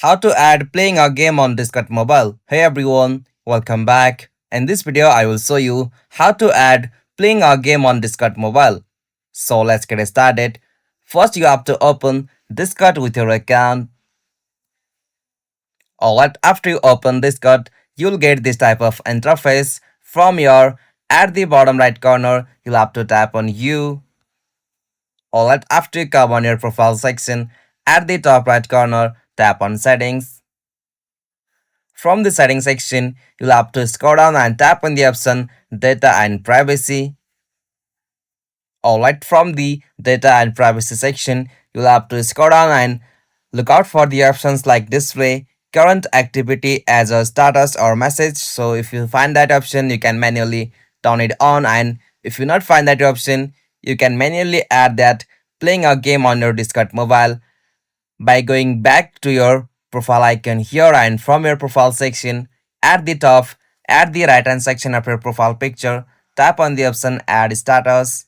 How to add playing a game on Discord Mobile. Hey everyone, welcome back. In this video, I will show you how to add playing a game on Discord Mobile. So let's get started. First, you have to open Discord with your account. Alright, after you open Discord, you'll get this type of interface from your at the bottom right corner. You'll have to tap on you. Alright, after you come on your profile section, at the top right corner, tap on settings. From the settings section, you'll have to scroll down and tap on the option data and privacy. Alright, from the data and privacy section, you'll have to scroll down and look out for the options like display current activity as a status or message. So if you find that option, you can manually turn it on, and if you not find that option, you can manually add that playing a game on your Discord mobile by going back to your profile icon here, and from your profile section at the top, at the right hand section of your profile picture, tap on the option add status.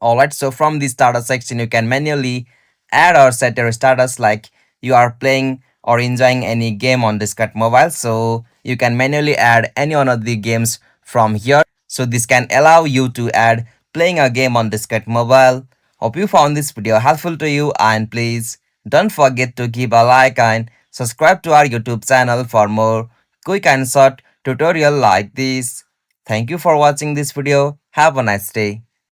Alright, so from the status section, you can manually add or set your status like you are playing or enjoying any game on Discord mobile. So you can manually add any one of the games from here. So this can allow you to add playing a game on Discord mobile. Hope you found this video helpful to you, and please don't forget to give a like and subscribe to our YouTube channel for more quick and short tutorial like this. Thank you for watching this video. Have a nice day.